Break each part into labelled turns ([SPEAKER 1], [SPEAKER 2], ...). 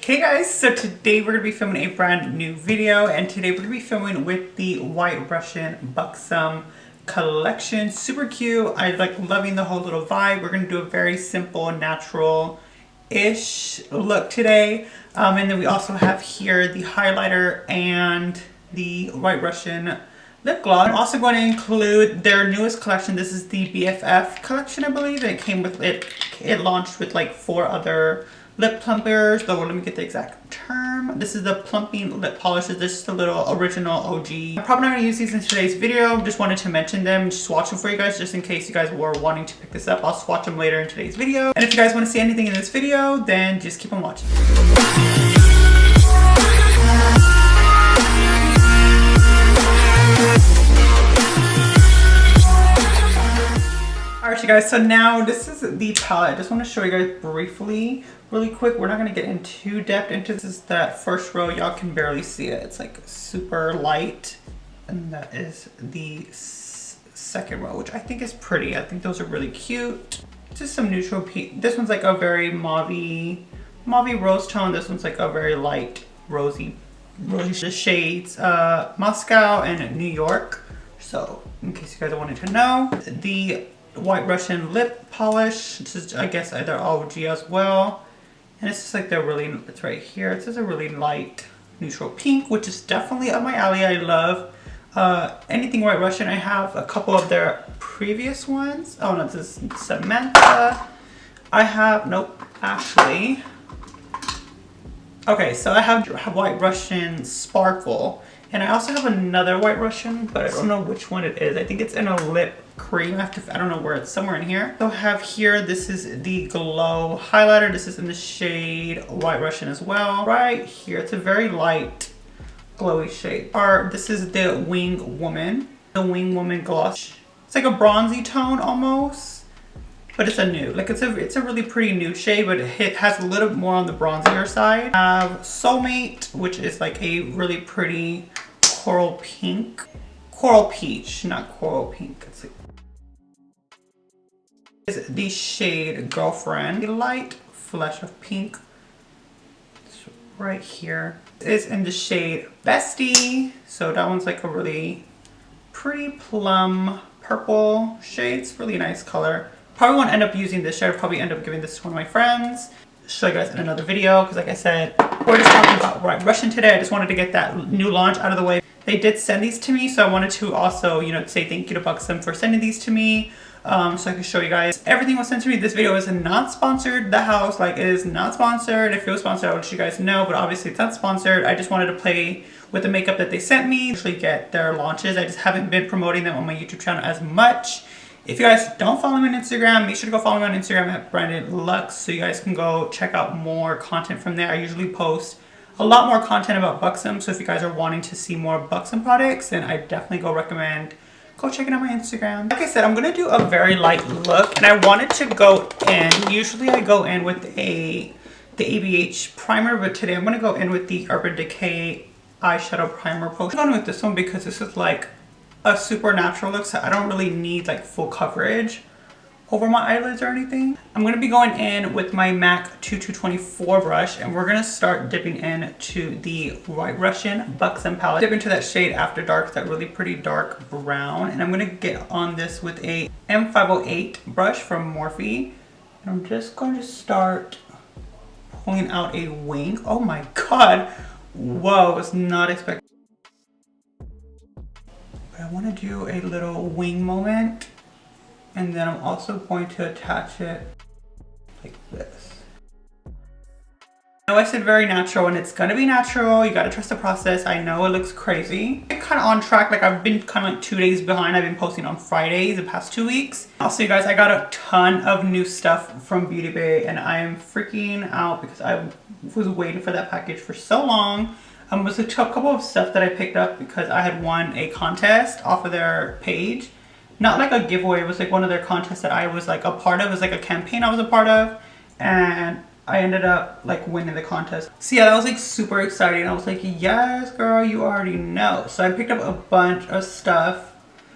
[SPEAKER 1] Hey guys, so today we're going to be filming a brand new video, and today we're going to be filming with the White Russian Buxom collection. Super cute. I like loving the whole little vibe. We're going to do a very simple, natural-ish look today. And then we also have here the highlighter and the White Russian lip gloss. I'm also going to include their newest collection. This is the BFF collection, I believe. It came with it launched with like 4 other lip plumpers, though let me get the exact term. This is the plumping lip polishes. This is the little original OG. I'm probably not going to use these in today's video. Just wanted to mention them, swatch them for you guys, just in case you guys were wanting to pick this up. I'll swatch them later in today's video. And if you guys want to see anything in this video, then just keep on watching. Alright you guys, so now this is the palette. I just want to show you guys briefly, really quick. We're not going to get in too depth into this. Is that first row, y'all can barely see it. It's like super light. And that is the second row, which I think is pretty. I think those are really cute. Just some neutral pink. This one's like a very mauvey rose tone. This one's like a very light rosy shades, Moscow and New York. So in case you guys wanted to know, the White Russian lip polish. This is, I guess, either OG as well. And it's just like it's right here. It's just a really light neutral pink, which is definitely up my alley. I love anything White Russian. I have a couple of their previous ones. Oh no, this is Samantha. Actually. Okay, so I have White Russian Sparkle. And I also have another White Russian, but I don't know which one it is. I think it's in a lip cream. I don't know where it's, somewhere in here. So I have here, this is the Glow highlighter. This is in the shade White Russian as well. Right here, it's a very light, glowy shade. This is the Wing Woman. The Wing Woman gloss. It's like a bronzy tone almost, but it's a nude. Like it's a really pretty nude shade, but it has a little more on the bronzier side. I have Soulmate, which is like a really pretty coral pink. Coral peach, not coral pink. It's like is the shade Girlfriend. A light flush of pink. It's right here. It's in the shade Bestie. So that one's like a really pretty plum purple shade. It's really nice color. Probably won't end up using this shade. I'll probably end up giving this to one of my friends. Show you guys in another video, because like I said, we're just talking about White Russian today. I just wanted to get that new launch out of the way. They did send these to me, so I wanted to also, say thank you to Buxom for sending these to me, so I can show you guys. Everything was sent to me. This video is not sponsored. The house, it is not sponsored. If it was sponsored, I would let you guys know, but obviously it's not sponsored. I just wanted to play with the makeup that they sent me. I usually get their launches. I just haven't been promoting them on my YouTube channel as much. If you guys don't follow me on Instagram, make sure to go follow me on Instagram at LUXXE, so you guys can go check out more content from there. I usually post a lot more content about Buxom, so if you guys are wanting to see more Buxom products, then I definitely recommend go checking out my Instagram. Like I said, I'm gonna do a very light look, and I wanted to go in. Usually I go in with the ABH primer, but today I'm gonna go in with the Urban Decay eyeshadow primer potion. I'm going with this one because this is like a super natural look, so I don't really need like full coverage over my eyelids or anything. I'm going to be going in with my MAC 2224 brush, and we're going to start dipping into the White Russian Buxom palette. Dip into that shade After Dark, that really pretty dark brown, and I'm going to get on this with a M508 brush from Morphe, and I'm just going to start pulling out a wing. Oh my god, whoa, I was not expecting. But I want to do a little wing moment, and then I'm also going to attach it like this. I know I said very natural, and it's gonna be natural. You gotta trust the process. I know it looks crazy. I'm kind of on track. Like I've been kind of like 2 days behind. I've been posting on Fridays the past 2 weeks. Also, you guys, I got a ton of new stuff from Beauty Bay, and I am freaking out because I was waiting for that package for so long. It was a couple of stuff that I picked up because I had won a contest off of their page. Not like a giveaway, it was like one of their contests that I was like a part of. It was like a campaign I was a part of, and I ended up like winning the contest. So yeah, that was like super exciting. I was like, yes girl, you already know. So I picked up a bunch of stuff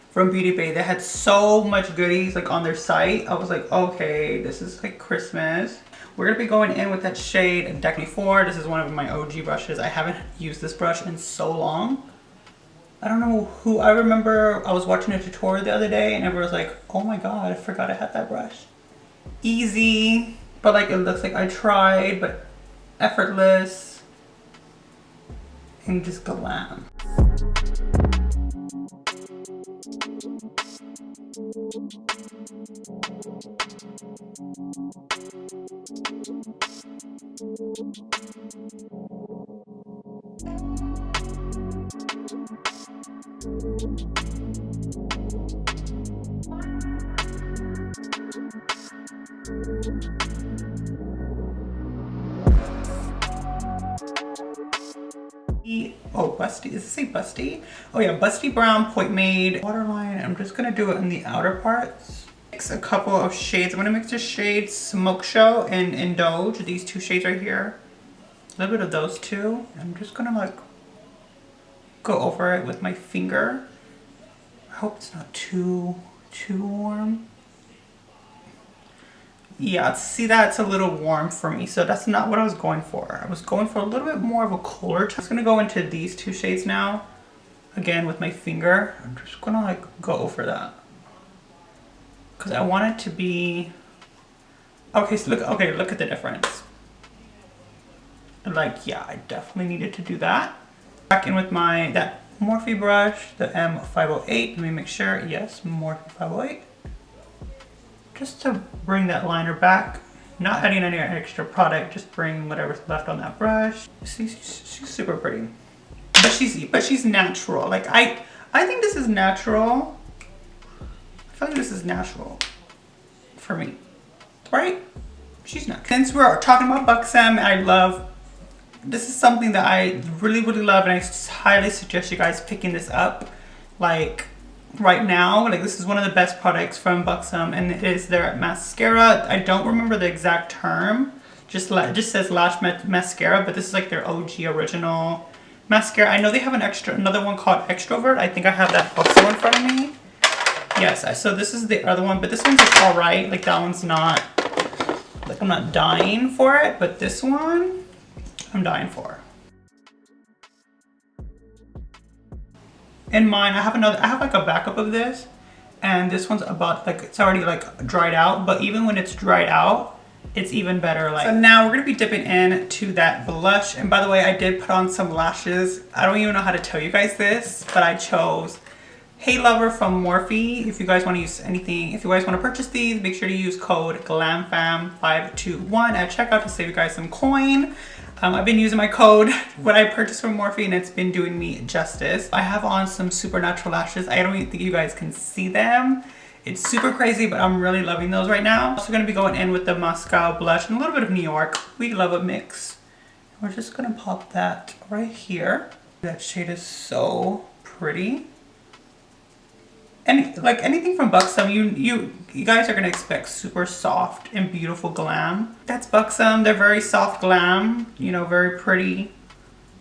[SPEAKER 1] from Beauty Bay. They had so much goodies like on their site. I was like, okay, this is like Christmas. We're gonna be going in with that shade Deck Me 4. This is one of my OG brushes. I haven't used this brush in so long. I don't know who, I remember I was watching a tutorial the other day and everyone was like, oh my god, I forgot I had that brush. Easy, but like it looks like I tried, but effortless and just glam. Oh, Busty, does it say Busty? Oh yeah, Busty Brown Point Made waterline. I'm just gonna do it in the outer parts. Mix a couple of shades. I'm gonna mix the shades Smoke Show and Indulge, these two shades right here. A little bit of those two. I'm just gonna like go over it with my finger. I hope it's not too warm. Yeah, see that it's a little warm for me, so that's not what I was going for. I was going for a little bit more of a cooler. I'm just gonna go into these two shades now. Again with my finger. I'm just gonna like go over that. Cause I want it to be, okay, so look at the difference. Like, yeah, I definitely needed to do that. Back in with that Morphe brush, the M508. Let me make sure, yes, Morphe 508. Just to bring that liner back, not adding any extra product, just bring whatever's left on that brush. See, she's super pretty, but she's natural. Like I think this is natural. I feel like this is natural for me, right? She's natural. Since we're talking about Buxom, this is something that I really love, and I highly suggest you guys picking this up. Like right now, like this is one of the best products from Buxom, and it is their mascara. I don't remember the exact term, just says lash mascara, but this is like their OG original mascara. I know they have another one called Extrovert. I think I have that also in front of me. Yes, so this is the other one, but this one's like all right. Like that one's not, like I'm not dying for it, but this one I'm dying for. In mine, I have like a backup of this, and this one's about like, it's already like dried out, but even when it's dried out, it's even better. Like, so now we're gonna be dipping into that blush. And by the way, I did put on some lashes. I don't even know how to tell you guys this, but I chose Hey Lover from Morphe. If you guys want to use anything, if you guys want to purchase these, make sure to use code GLAMFAM521 at checkout to save you guys some coin. I've been using my code when I purchased from Morphe, and it's been doing me justice. I have on some supernatural lashes. I don't even think you guys can see them. It's super crazy, but I'm really loving those right now. Also gonna be going in with the Moscow blush and a little bit of New York. We love a mix. We're just gonna pop that right here. That shade is so pretty. And like anything from Buxom, you guys are gonna expect super soft and beautiful glam. That's Buxom. They're very soft glam, you know, very pretty.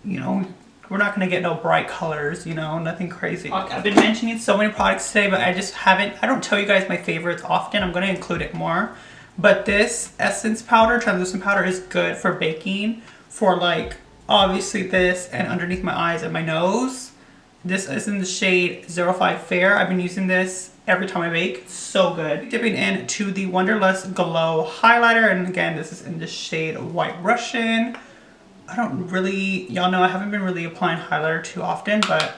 [SPEAKER 1] You know, we're not gonna get no bright colors, you know, nothing crazy. I've been mentioning so many products today, but I don't tell you guys my favorites often. I'm gonna include it more. But this essence powder, translucent powder, is good for baking, for like obviously this and underneath my eyes and my nose. This is in the shade 05 Fair. I've been using this every time I bake. It's so good. Dipping into the Wonderlust Glow highlighter, and again, this is in the shade White Russian. I don't really, y'all know I haven't been really applying highlighter too often, but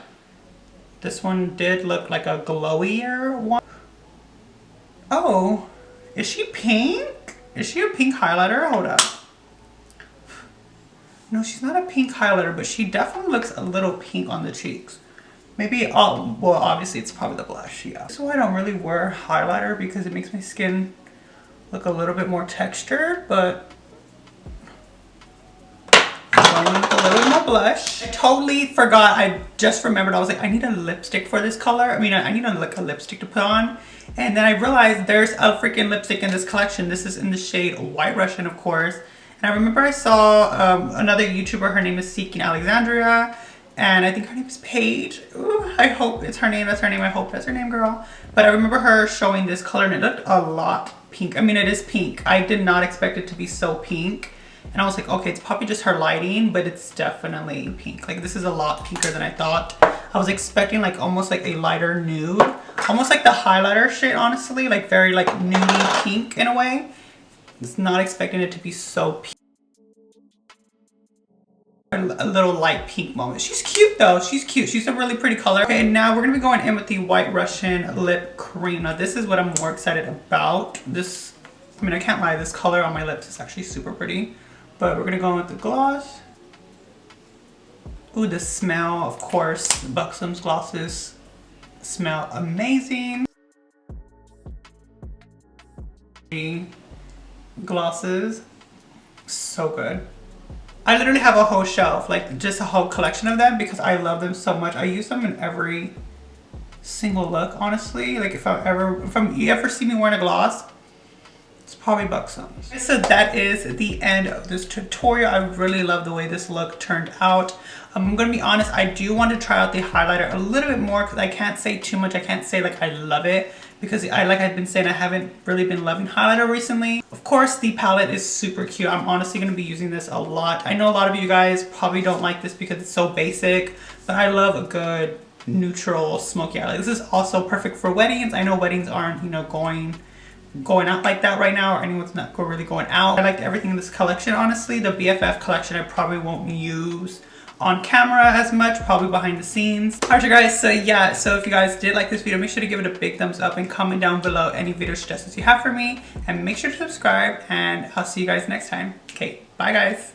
[SPEAKER 1] this one did look like a glowier one. Oh, is she pink? Is she a pink highlighter? Hold up. No, she's not a pink highlighter, but she definitely looks a little pink on the cheeks. Maybe, well, obviously it's probably the blush, yeah. So I don't really wear highlighter because it makes my skin look a little bit more textured, but I'm going with a little bit more blush. I totally forgot, I just remembered, I was like, I need a lipstick for this color. I mean, I need a lipstick to put on. And then I realized there's a freaking lipstick in this collection. This is in the shade White Russian, of course. And I remember I saw another YouTuber, her name is Seeking Alexandria. And I think her name is Paige. Ooh, I hope it's her name. That's her name. I hope that's her name, girl. But I remember her showing this color, and it looked a lot pink. I mean, it is pink. I did not expect it to be so pink. And I was like, okay, it's probably just her lighting, but it's definitely pink. Like, this is a lot pinker than I thought. I was expecting like almost like a lighter nude. Almost like the highlighter shade, honestly. Like very like nudie pink in a way. Just not expecting it to be so pink. A little light pink moment. She's cute though. She's cute. She's a really pretty color. Okay, now we're gonna be going in with the White Russian lip cream. Now this is what I'm more excited about. This, I mean, I can't lie, this color on my lips is actually super pretty. But we're gonna go in with the gloss. Ooh, the smell, of course, Buxom's glosses smell amazing. Glosses, so good. I literally have a whole shelf, like just a whole collection of them because I love them so much. I use them in every single look, honestly. Like if you ever see me wearing a gloss, it's probably Buxom. So that is the end of this tutorial. I really love the way this look turned out. I'm gonna be honest, I do want to try out the highlighter a little bit more because I can't say too much. I can't say like I love it because like I've been saying, I haven't really been loving highlighter recently. Of course, the palette is super cute. I'm honestly gonna be using this a lot. I know a lot of you guys probably don't like this because it's so basic, but I love a good neutral smoky eye. This is also perfect for weddings. I know weddings aren't, you know, going out like that right now, or anyone's not really going out. I liked everything in this collection, honestly. The BFF collection I probably won't use on camera as much, probably behind the scenes. Alright you guys, so yeah, so if you guys did like this video, make sure to give it a big thumbs up and comment down below any video suggestions you have for me, and make sure to subscribe, and I'll see you guys next time. Okay, bye guys.